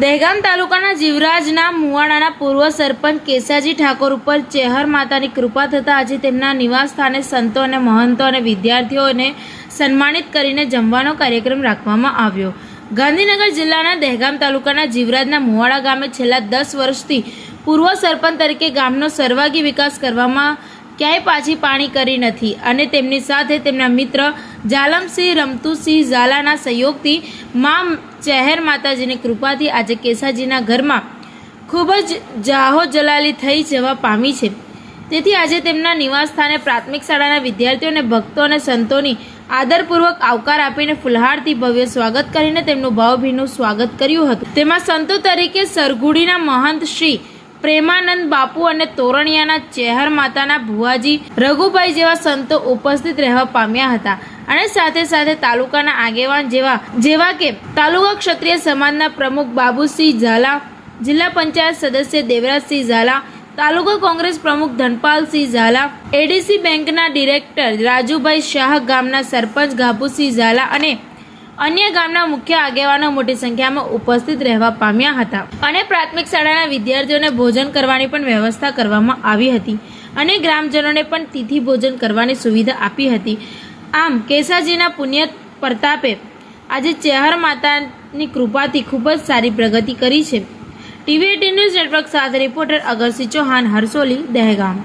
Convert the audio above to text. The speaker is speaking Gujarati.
દહેગામ તાલુકાના જીવરાજના મુવાડાના પૂર્વ સરપંચ કેસાજી ઠાકોર ઉપર ચેહર માતાની કૃપા થતાં આજે તેમના નિવાસ સ્થાને સંતો અને મહંતો અને વિદ્યાર્થીઓને સન્માનિત કરીને જમવાનો કાર્યક્રમ રાખવામાં આવ્યો। ગાંધીનગર જિલ્લાના દહેગામ તાલુકાના જીવરાજના મુવાડા ગામે છેલ્લા 10 વર્ષથી પૂર્વ સરપંચ તરીકે ગામનો સર્વાગી વિકાસ કરવામાં ક્યાંય પાછી પાણી કરી નથી અને તેમની સાથે તેમના મિત્ર જાલમસિંહ રમતુસિંહ ઝાલાના સહયોગથી માં ચેહર માતાજીની કૃપાથી આજે કેસાજીના ઘરમાં ખૂબ જ જાહો જલાલી થઈ જવા પામી છે। તેથી આજે તેમના નિવાસ સ્થાને પ્રાથમિક શાળાના વિદ્યાર્થીઓને ભક્તો અને સંતોની આદરપૂર્વક આવકાર આપીને ફુલહારથી ભવ્ય સ્વાગત કરીને તેમનું ભાવભીનું સ્વાગત કર્યું હતું। તેમાં સંતો તરીકે સરગુડીના મહંત શ્રી પ્રેમાનંદ બાપુ અને તોરણિયાના ચેહર માતાના ભુવાજી રઘુભાઈ જેવા સંતો ઉપસ્થિત રહેવા પામ્યા હતા અને સાથે સાથે તાલુકાના આગેવાન જેવા કે તાલુકા ક્ષત્રિય સમાજના પ્રમુખ બાબુસિંહ ઝાલા, જિલ્લા પંચાયત સદસ્ય દેવરાજસિંહ ઝાલા, તાલુકા કોંગ્રેસ પ્રમુખ ધનપાલસિંહ ઝાલા, એડીસી બેંકના ડિરેક્ટર રાજુભાઈ શાહ, ગામના સરપંચ ગાભુસિંહ ઝાલા અને અન્ય ગામના મુખ્ય આગેવાનો મોટી સંખ્યામાં ઉપસ્થિત રહેવા પામ્યા હતા અને પ્રાથમિક શાળાના વિદ્યાર્થીઓને ભોજન કરવાની પણ વ્યવસ્થા કરવામાં આવી હતી અને ગ્રામજનોને પણ તિથિ ભોજન કરવાની સુવિધા આપી હતી। આમ કેસાજીના પુણ્ય પ્રતાપે આજે ચેહર માતાની કૃપાથી ખૂબ જ સારી પ્રગતિ કરી છે। ટીવી 18 ન્યૂઝ નેટવર્ક સાથે રિપોર્ટર અગરસિંહ ચૌહાણ, હરસોલી, દહેગામ।